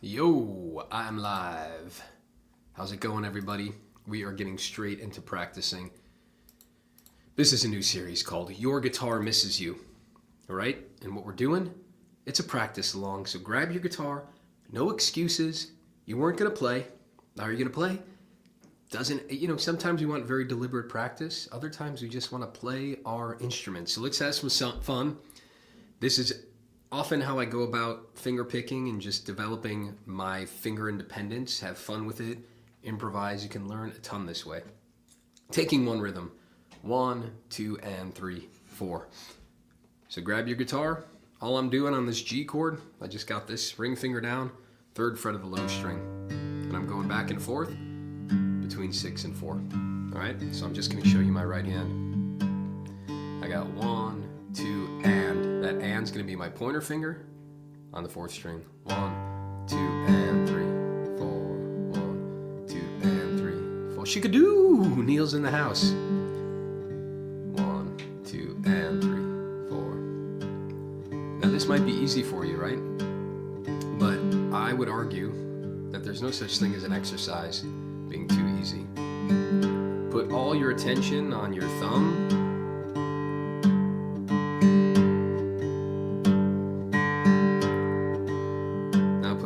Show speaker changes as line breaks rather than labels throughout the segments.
Yo, I'm live. How's it going, everybody? We are getting straight into practicing. This is a new series called Your Guitar Misses You. All right? And what we're doing, it's a practice along. So grab your guitar, no excuses. You weren't going to play. Now are you going to play? Sometimes we want very deliberate practice. Other times we just want to play our instruments. So let's have some fun. This is often how I go about finger picking and just developing my finger independence. Have fun with it, improvise. You can learn a ton this way. Taking one rhythm, 1, 2, and 3, 4. So grab your guitar. All I'm doing on this G chord, I just got this ring finger down, 3rd fret of the low string, and I'm going back and forth between 6 and 4. All right, so I'm just going to show you my right hand. I got 1, 2, and. That and's going to be my pointer finger on the 4th string. 1, 2, and 3, 4. 1, 2, and 3, 4. Shikadoo! Neil's in the house. 1, 2, and 3, 4. Now this might be easy for you, right? But I would argue that there's no such thing as an exercise being too easy. Put all your attention on your thumb.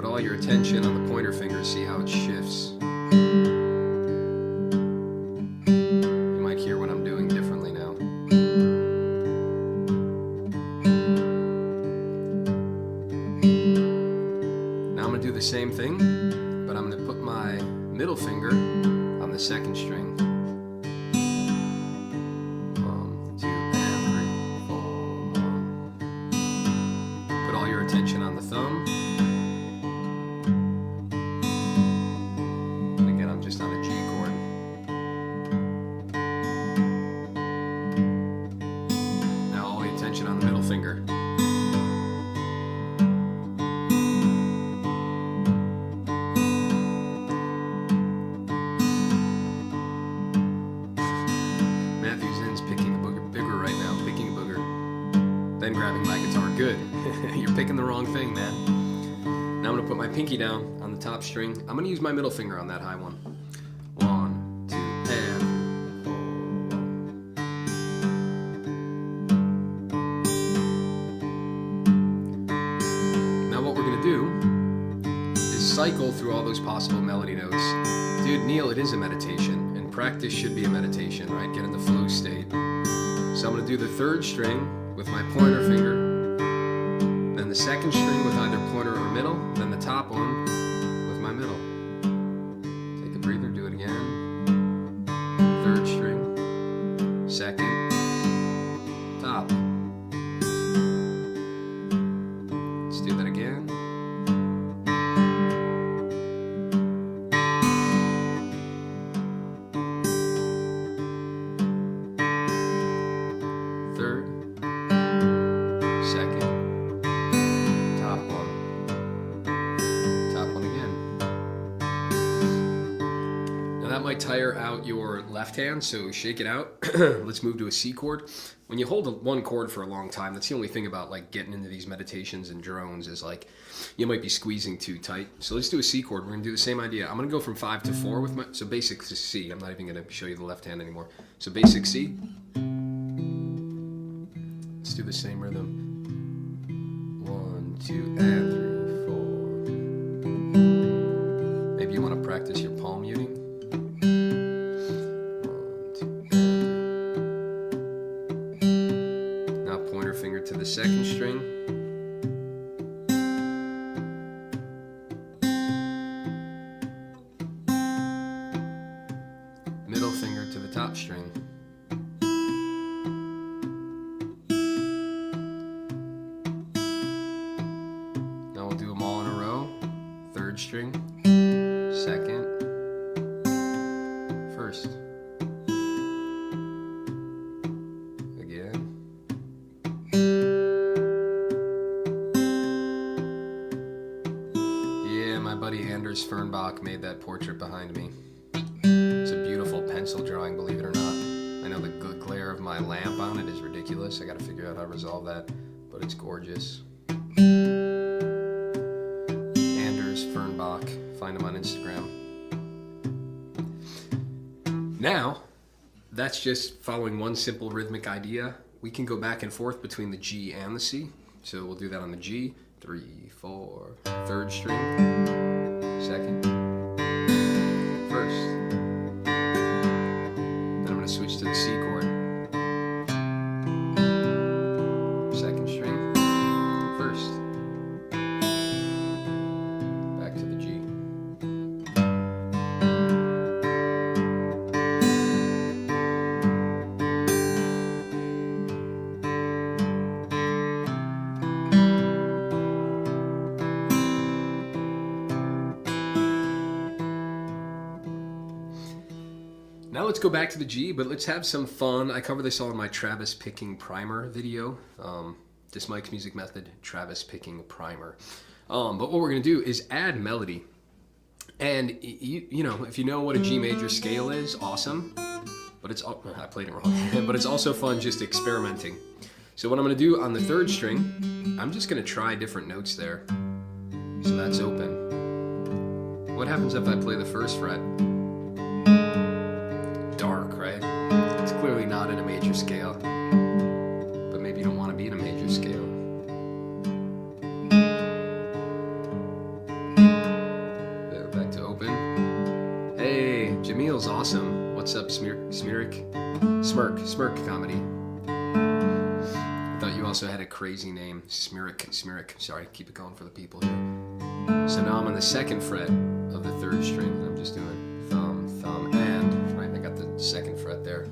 All your attention on the pointer finger, see how it shifts. You might hear what I'm doing differently now. Now I'm going to do the same thing, but I'm going to put my middle finger on the 2nd string. 1, 2, and 3, 4, 1. Put all your attention on the thumb. Just on a G chord. Now all the attention on the middle finger. Matthew Zinn's picking the booger right now, picking a booger. Then grabbing my guitar. Good. You're picking the wrong thing, man. Now I'm going to put my pinky down on the top string. I'm going to use my middle finger on that high one. 1, 2, and 4. Now what we're going to do is cycle through all those possible melody notes. Dude, Neil, it is a meditation, and practice should be a meditation, right? Get in the flow state. So I'm going to do the 3rd string with my pointer finger, then the 2nd string with either pointer or middle, then the top one with my middle. Take a breather, do it again. 3rd string, 2nd, top. Let's do that again. Third, 2nd, top one again. Now that might tire out your left hand, so shake it out. Let's move to a C chord. When you hold one chord for a long time, that's the only thing about like getting into these meditations and drones is like you might be squeezing too tight. So let's do a C chord. We're gonna do the same idea. I'm gonna go from 5 to 4 with my, so basic C. I'm not even gonna show you the left hand anymore. So basic C. Let's do the same rhythm. 1, 2, and 3, 4. Maybe you want to practice your palm muting. 1, 2, and 3. Now pointer finger to the 2nd string. Middle finger to the top string. Now we'll do them all in a row. 3rd string, 2nd, 1st. Again. Yeah, my buddy Anders Fernbach made that portrait behind me. It's a beautiful pencil drawing, believe it or not. I know the good glare of my lamp on it is ridiculous. I gotta figure out how to resolve that, but it's gorgeous. Anders Fernbach. Find him on Instagram. Now, that's just following one simple rhythmic idea. We can go back and forth between the G and the C. So we'll do that on the G. 3, 4, 3rd string, 2nd, 1st. Then I'm going to switch to the C chord. 2nd string, 1st. Back to the G. Now let's go back to the G, but let's have some fun. I cover this all in my Travis Picking Primer video. This Mike's Music Method, Travis Picking Primer. But what we're going to do is add melody. And, you know, if you know what a G major scale is, awesome. But it's, I played it wrong. But it's also fun just experimenting. So what I'm going to do on the 3rd string, I'm just going to try different notes there. So that's open. What happens if I play the 1st fret? Dark, right? It's clearly not in a major scale, but maybe you don't want to be in a major scale. There, back to open. Hey, Jamil's awesome. What's up, Smirk Comedy. I thought you also had a crazy name, Smirk. Sorry, keep it going for the people here. So now I'm on the 2nd fret of the 3rd string, and I'm just doing thumb, thumb, and, right, I got the 2nd fret there.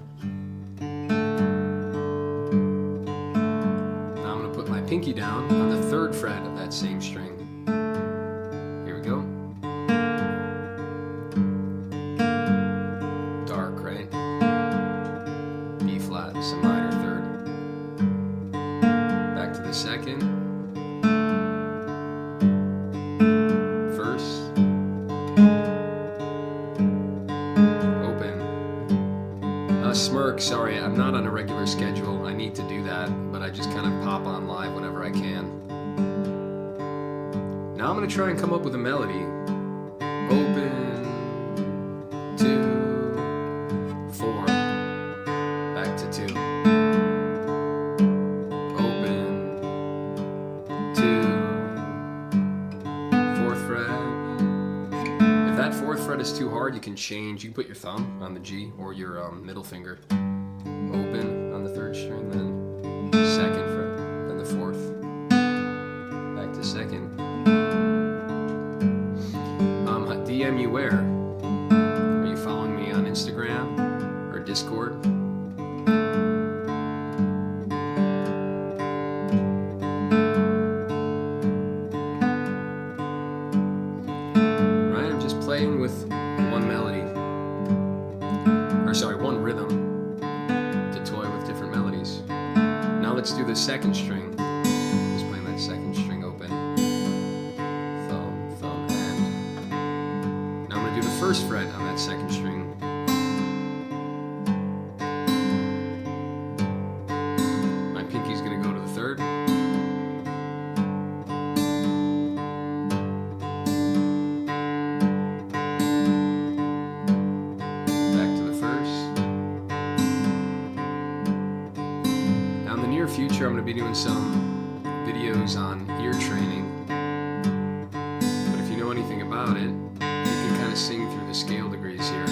Now I'm going to put my pinky down on the 3rd fret of that same string. Here we go. Dark, right? B flat, some minor 3rd. Back to the 2nd. Smirk, sorry, I'm not on a regular schedule. I need to do that, but I just kind of pop on live whenever I can. Now I'm going to try and come up with a melody. Open, 2, 4, back to 2. Open, 2, 4th fret. If that 4th fret is too hard, you can change. You can put your thumb on the G or your middle finger. Open on the 3rd string, then 2nd fret, then the 4th. Back to 2nd. DM you where? Are you following me on Instagram or Discord? Right, I'm just playing with one melody. Or sorry, one rhythm to toy with different melodies. Now let's do the 2nd string. Just playing that 2nd string open. Thumb, thumb, and. Now I'm going to do the 1st fret on that 2nd string. My pinky's going to go to the 3rd. Future, I'm going to be doing some videos on ear training, but if you know anything about it, you can kind of sing through the scale degrees here.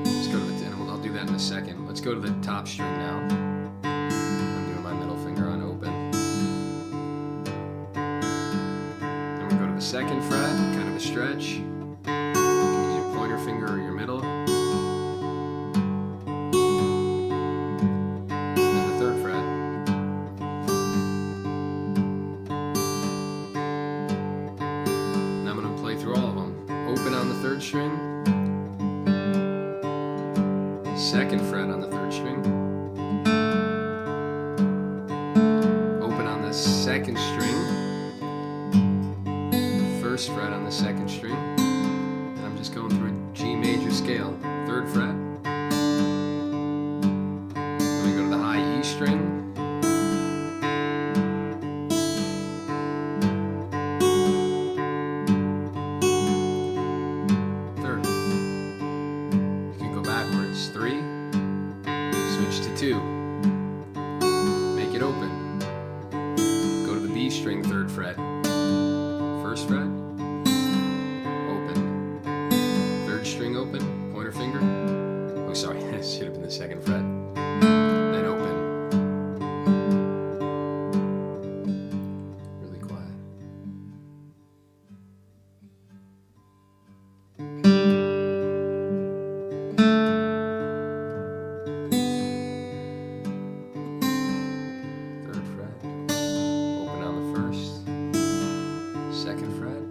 Let's go to the, and I'll do that in a second. Let's go to the top string now. I'm doing my middle finger on open. Then we go to the 2nd fret, kind of a stretch. Use your pointer finger or your middle. String, 2nd fret on the 3rd string, open on the 2nd string, 1st fret on the 2nd string, and I'm just going through a G major scale, 3rd fret, then we go to the high E string, fret, first fret, open, third string open, pointer finger. Oh, sorry, it should have been the second fret. Then open. Really quiet. Third fret, open on the first, second fret,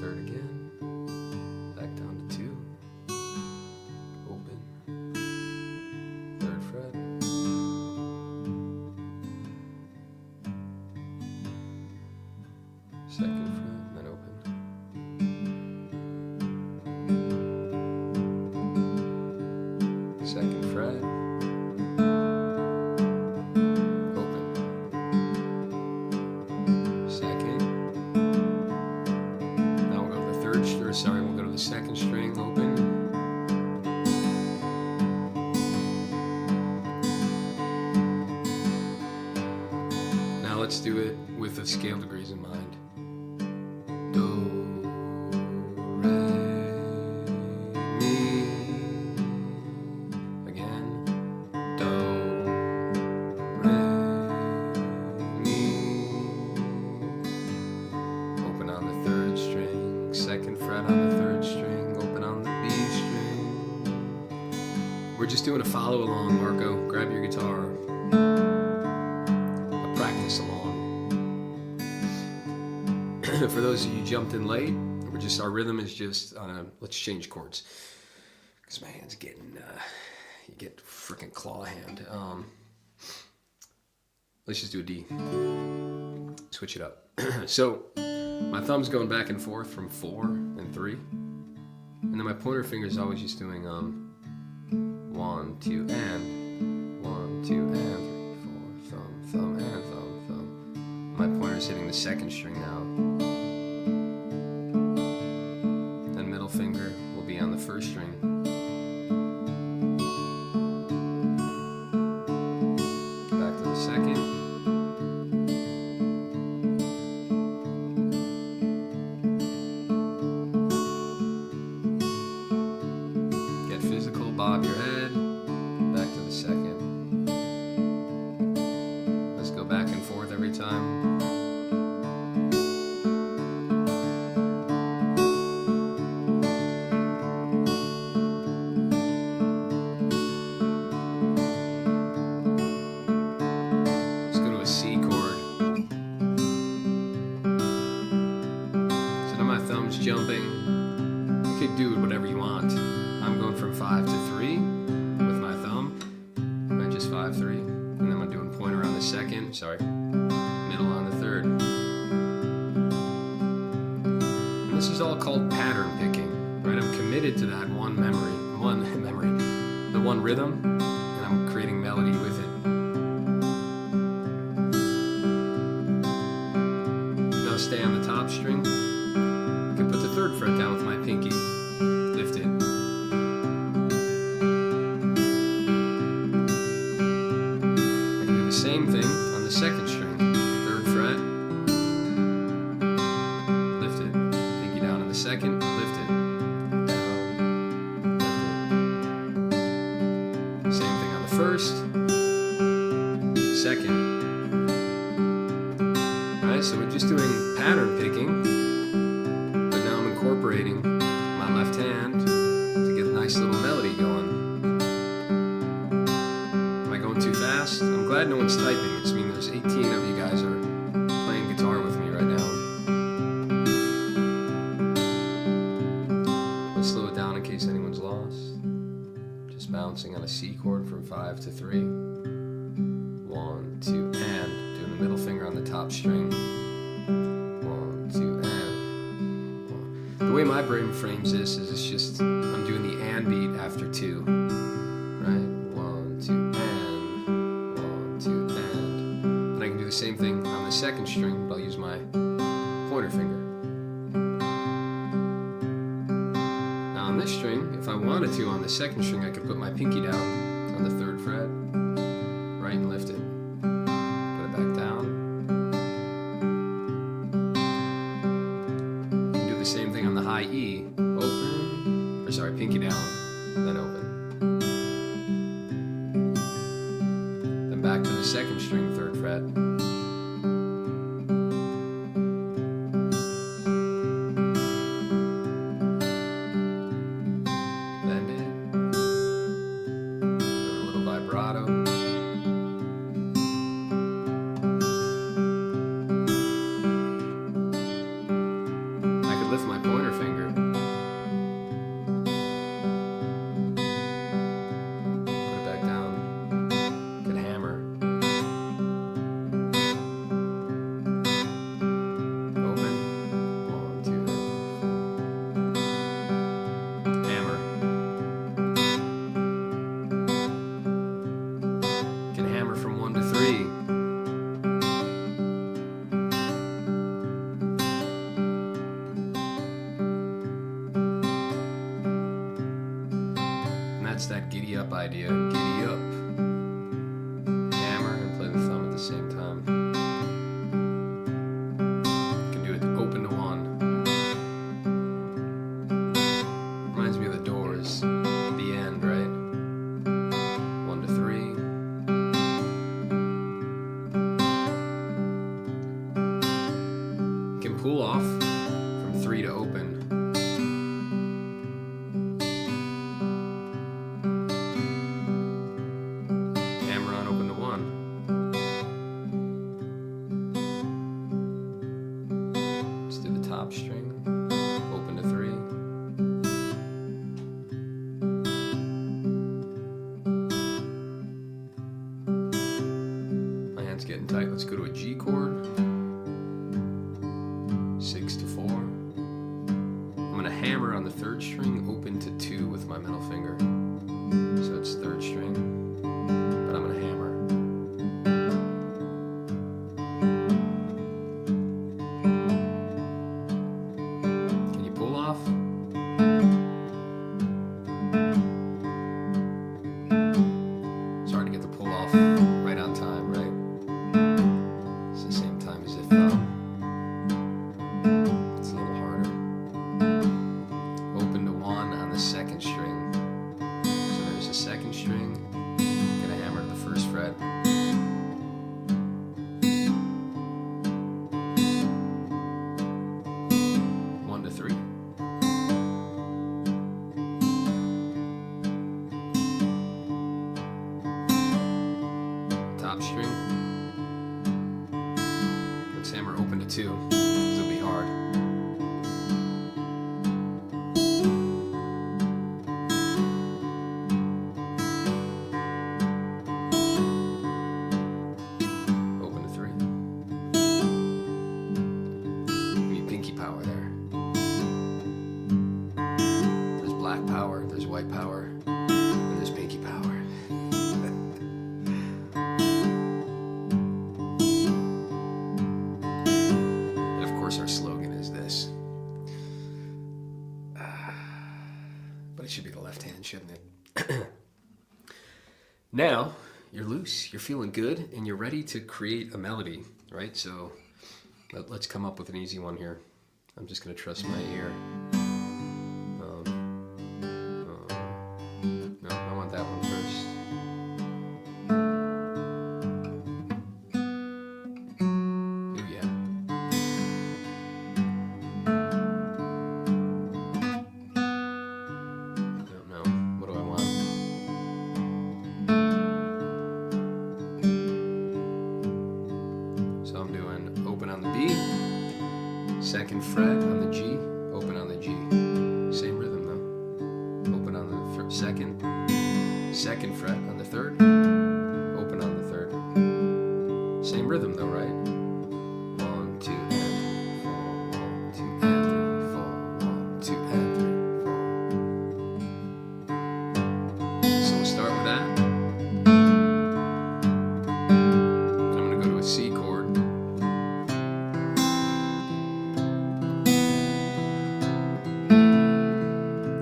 third again, back down to 2, open, third fret, second fret, then open. Second fret, open, second. Now we'll go to the third string, sorry, we'll go to the second string, open. Now let's do it with the scale degrees in mind. Do, re, mi. Again. Do, re, mi. Open on the third string, second fret on the third string, open on the B string. We're just doing a follow along, Marco. Grab your guitar. A practice along. For those of you who jumped in late, our rhythm is just, let's change chords. Because my hand's getting, you get freaking claw hand. Let's just do a D. Switch it up. So, my thumb's going back and forth from 4 and 3. And then my pointer finger is always just doing 1, 2, and 1, 2, and 3, 4, thumb, thumb, and thumb, thumb. My pointer's hitting the second string now. Then middle finger will be on the first string. Back to the second. Get physical, bob your head. Back to the second. Let's go back and forth every time. Let's go to a C chord. So now my thumb's jumping. You could do whatever you want. I'm going from 5 to 3 with my thumb. Right, just 5, 3. And then I'm doing pointer on the second, sorry, middle on the third. And this is all called pattern picking, right? I'm committed to that one memory, the one rhythm, and I'm creating melody with it. Now stay on the top string. I can put the third fret down with my pinky, lift it. Same thing on the second string, third fret, lift it, pinky down on the second, lift it, down, lift it. Same thing on the first, second. Alright, so we're just doing pattern picking, but now I'm incorporating my left hand to get a nice little melody going. Too fast? I'm glad no one's typing. It's mean there's 18 of you guys are playing guitar with me right now. Let's slow it down in case anyone's lost. Just bouncing on a C chord from 5 to 3. 1, 2, and doing the middle finger on the top string. 1, 2, and 1. The way my brain frames this is it's just I'm doing the and beat after 2. Right? 1, 2, and. Same thing on the second string, but I'll use my pointer finger. Now on this string, if I wanted to, on the second string, I could put my pinky down on the third fret, right, and lift it. Put it second string, 3rd fret. Bend it. Give it a little vibrato. I could lift my pointer finger. Put it back down. Could hammer. Open. 1, 2, 3. Hammer. Can hammer from 1 to 3. And that's that giddy up idea. Giddy up. Hammer and play the thumb at the same time. You can do it open to 1. Reminds me of the Doors. The end, right? 1 to 3. You can pull off from 3 to open. Hammer on open to 1. Let's do the top string. Open to 3. My hand's getting tight. Let's go to a G chord. 6 to 4. I'm going to hammer on the 3rd string, open to 2 with my middle finger. So it's 3rd string, but I'm going to hammer. Can you pull off? It's hard to get the pull off right on time, right? It's the same time as the thumb. It's a little harder. Open to 1 on the 2nd string. So there's the 2nd string. Gonna hammer at the 1st fret. One to 3. Top string. Let's hammer open to 2. This will be hard. Open to 3. You need pinky power there. There's black power, there's white power, and there's pinky power. And of course our slogan is this. But it should be the left hand, shouldn't it? Now, you're loose, you're feeling good, and you're ready to create a melody, right? So let's come up with an easy one here. I'm just going to trust my ear. No, I want that one first. Ooh, yeah. No, what do I want? So I'm doing open on the B, 2nd fret on the G, open on the G. Same rhythm though. Open on the 2nd, 2nd fret on the 3rd, open on the 3rd. Same rhythm though, right? 1, 2, and 3, 4, 1, 2, and 3, 4, 1, 2, and 3, 4. So we'll start with that. I'm going to go to a C chord.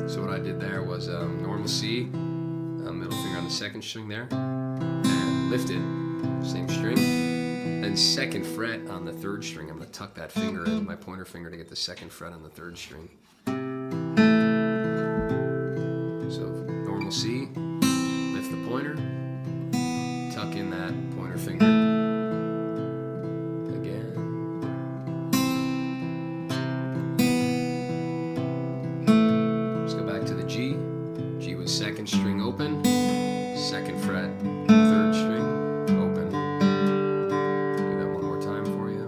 So what I did there was normal C, middle finger on the 2nd string there, and lift it, same string. Then 2nd fret on the 3rd string. I'm going to tuck that finger in, my pointer finger, to get the 2nd fret on the 3rd string. So normal C, lift the pointer, tuck in that pointer pointer finger. Again. Let's go back to the G. G was second string open, second fret, third string open. Do that one more time for you.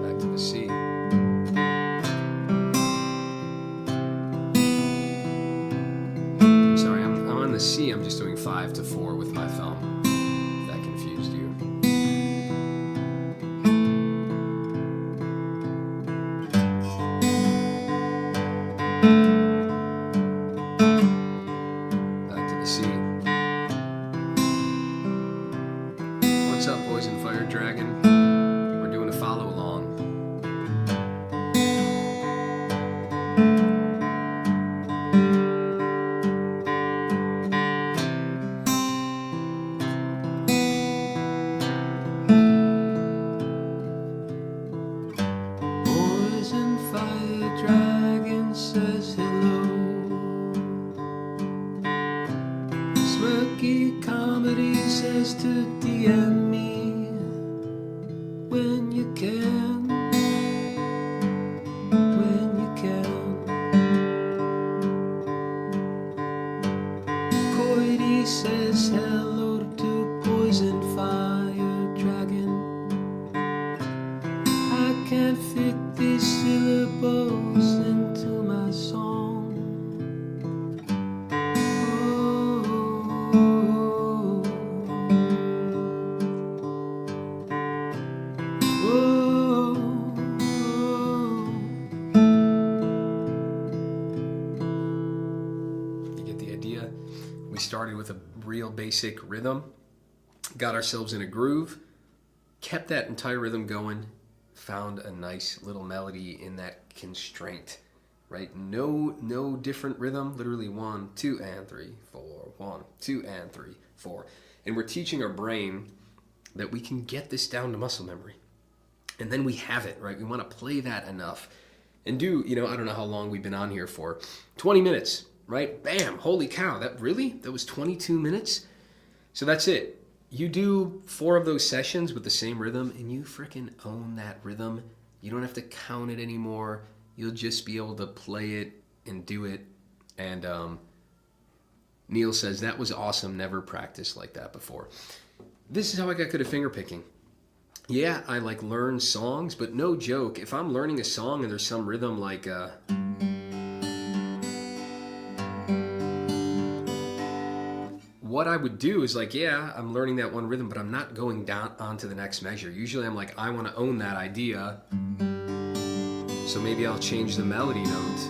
Back to the C. Sorry, I'm on the C. I'm just doing 5 to 4 with my thumb. If that confused you. Back to the C. What's up, boys and Fire Dragon? We're doing a follow along. Boys and Fire Dragon says hello. Smirky Comedy says to DM me when you can. When you can. Chord says hello to Boys and Fire Dragon. I can't fit these syllables into my song. You get the idea? We started with a real basic rhythm, got ourselves in a groove, kept that entire rhythm going, found a nice little melody in that constraint, right? No different rhythm, literally 1, 2, and 3, 4, 1, 2, and 3, 4. And we're teaching our brain that we can get this down to muscle memory. And then we have it, right? We want to play that enough and do, I don't know how long we've been on here for, 20 minutes, right? Bam, holy cow, that was 22 minutes? So that's it. You do 4 of those sessions with the same rhythm and you freaking own that rhythm. You don't have to count it anymore. You'll just be able to play it and do it. And Neil says, that was awesome. Never practiced like that before. This is how I got good at fingerpicking. Yeah, I learn songs, but no joke. If I'm learning a song and there's some rhythm like... what I would do is I'm learning that one rhythm, but I'm not going down onto the next measure. Usually I'm I want to own that idea. So maybe I'll change the melody note.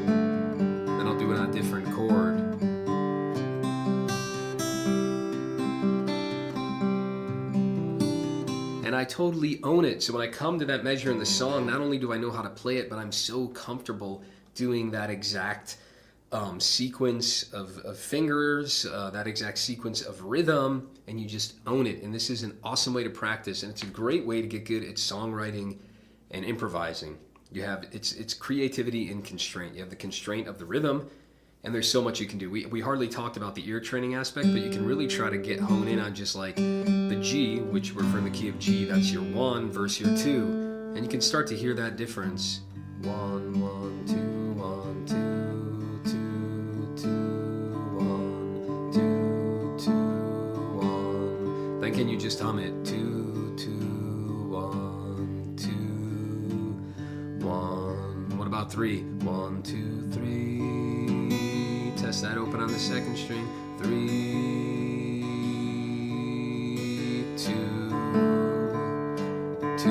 Then I'll do it on a different chord. And I totally own it. So when I come to that measure in the song, not only do I know how to play it, but I'm so comfortable doing that exact sequence of fingers, that exact sequence of rhythm, and you just own it. And this is an awesome way to practice, and it's a great way to get good at songwriting and improvising. It's creativity in constraint. You have the constraint of the rhythm, and there's so much you can do. We hardly talked about the ear training aspect, but you can really try to hone in on just the G, which we're from the key of G, that's your 1 versus your 2, and you can start to hear that difference. 1, 1, 2, 1, 2. 2, 1. Then can you just hum it? 2, 2, 1, 2, 1. What about 3? 1, 2, 3. Test that open on the second string. 3, 2, 2,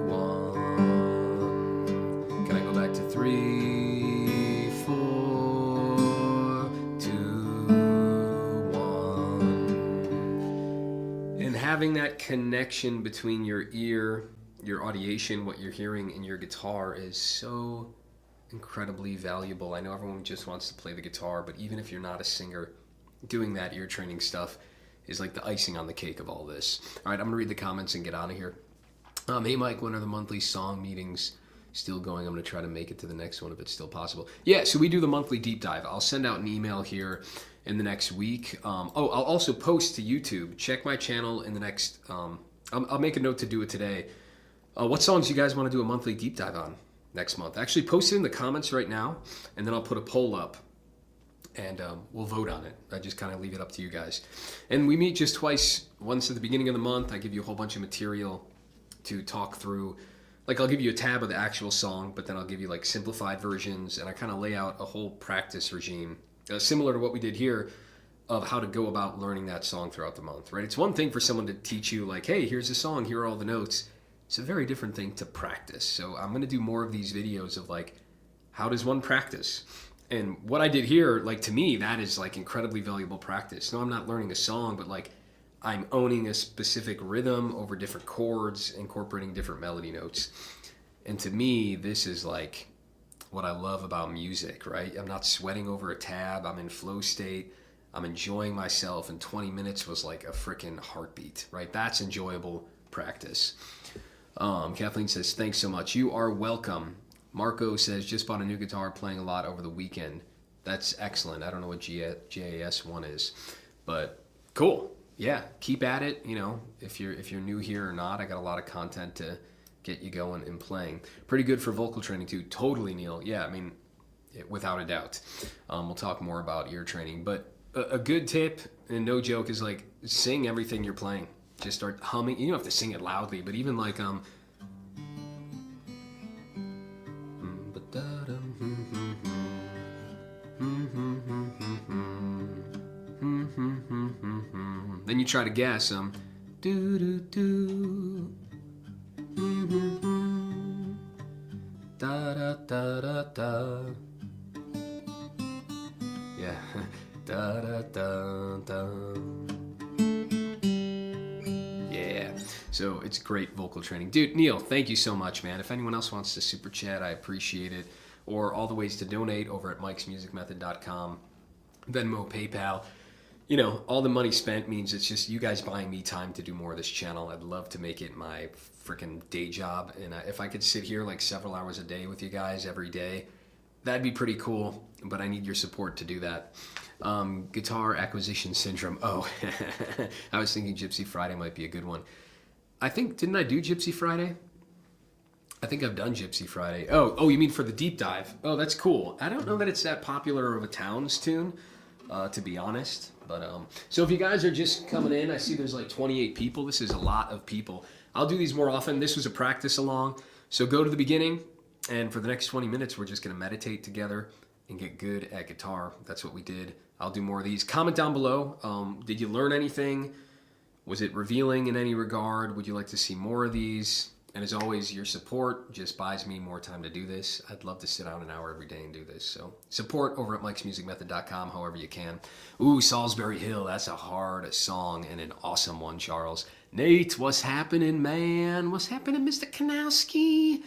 1. Can I go back to 3, 4, 2, 1. And having that connection between your ear, your audiation, what you're hearing, and your guitar is so incredibly valuable. I know everyone just wants to play the guitar, but even if you're not a singer, doing that ear training stuff is like the icing on the cake of all this. All right, I'm gonna read the comments and get out of here. Hey Mike, when are the monthly song meetings Still going. I'm going to try to make it to the next one if it's still possible. Yeah, so we do the monthly deep dive. I'll send out an email here in the next week. I'll also post to YouTube. Check my channel in the next... I'll make a note to do it today. What songs you guys want to do a monthly deep dive on next month? Actually, post it in the comments right now, and then I'll put a poll up, and we'll vote on it. I just kind of leave it up to you guys. And we meet just twice. Once at the beginning of the month, I give you a whole bunch of material to talk through. Like, I'll give you a tab of the actual song, but then I'll give you like simplified versions, and I kind of lay out a whole practice regime, similar to what we did here, of how to go about learning that song throughout the month, right? It's one thing for someone to teach you like, hey, here's the song, here are all the notes. It's a very different thing to practice. So I'm going to do more of these videos of like, how does one practice? And what I did here, like, to me, that is like incredibly valuable practice. No, I'm not learning a song, but like I'm owning a specific rhythm over different chords, incorporating different melody notes. And to me, this is like what I love about music, right? I'm not sweating over a tab. I'm in flow state. I'm enjoying myself. And 20 minutes was like a freaking heartbeat, right? That's enjoyable practice. Kathleen says, thanks so much. You are welcome. Marco says, just bought a new guitar, playing a lot over the weekend. That's excellent. I don't know what GAS1 is, but cool. Yeah, keep at it. You know, if you're new here or not, I got a lot of content to get you going and playing. Pretty good for vocal training too. Totally, Neil. Yeah, I mean, without a doubt. We'll talk more about ear training, but a good tip, and no joke, is like sing everything you're playing. Just start humming. You don't have to sing it loudly, but even like then you try to guess do do do da da da da da. Yeah. Da da da da. Yeah. So it's great vocal training. Dude, Neil, thank you so much, man. If anyone else wants to super chat, I appreciate it. Or all the ways to donate over at mikesmusicmethod.com, Venmo, PayPal. You know, all the money spent means it's just you guys buying me time to do more of this channel. I'd love to make it my freaking day job. And if I could sit here like several hours a day with you guys every day, that'd be pretty cool. But I need your support to do that. Guitar acquisition syndrome. Oh, I was thinking Gypsy Friday might be a good one. I think, didn't I do Gypsy Friday? I think I've done Gypsy Friday. Oh, you mean for the deep dive? Oh, that's cool. I don't know that it's that popular of a Towns tune, to be honest. But so if you guys are just coming in, I see there's like 28 people. This is a lot of people. I'll do these more often. This was a practice along. So go to the beginning, and for the next 20 minutes, we're just going to meditate together and get good at guitar. That's what we did. I'll do more of these. Comment down below. Did you learn anything? Was it revealing in any regard? Would you like to see more of these? And as always, your support just buys me more time to do this. I'd love to sit down an hour every day and do this. So support over at mikesmusicmethod.com however you can. Ooh, Salisbury Hill. That's a hard song and an awesome one, Charles. Nate, what's happening, man? What's happening, Mr. Kanowski?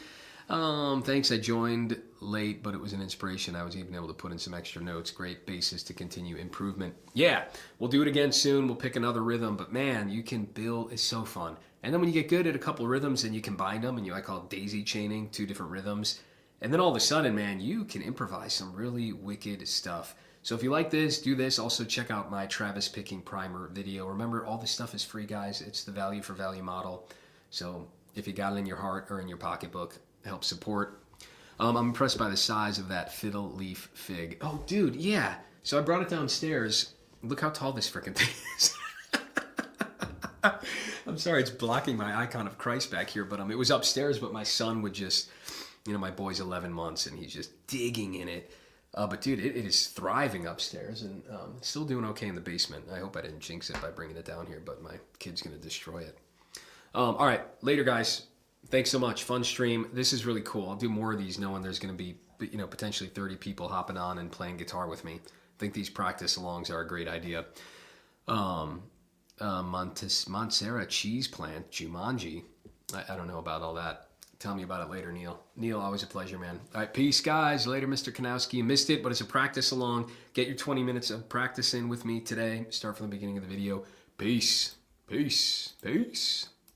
Thanks. I joined late, but it was an inspiration. I was even able to put in some extra notes. Great basis to continue improvement. Yeah, we'll do it again soon. We'll pick another rhythm, but man, you can build. It's so fun. And then when you get good at a couple of rhythms and you combine them, and I call it daisy chaining, 2 different rhythms. And then all of a sudden, man, you can improvise some really wicked stuff. So if you like this, do this. Also check out my Travis picking primer video. Remember, all this stuff is free, guys. It's the value for value model. So if you got it in your heart or in your pocketbook, help support. I'm impressed by the size of that fiddle leaf fig. Oh, dude, yeah. So I brought it downstairs. Look how tall this freaking thing is. I'm sorry, it's blocking my icon of Christ back here, but it was upstairs, but my son would just, my boy's 11 months, and he's just digging in it. But dude, it is thriving upstairs, and it's still doing okay in the basement. I hope I didn't jinx it by bringing it down here, but my kid's going to destroy it. All right, later, guys. Thanks so much. Fun stream. This is really cool. I'll do more of these knowing there's going to be, potentially 30 people hopping on and playing guitar with me. I think these practice alongs are a great idea. Montserrat cheese plant, Jumanji. I don't know about all that. Tell me about it later, Neil. Neil, always a pleasure, man. All right, peace, guys. Later, Mr. Kanowski. You missed it, but it's a practice along. Get your 20 minutes of practice in with me today. Start from the beginning of the video. Peace. Peace. Peace.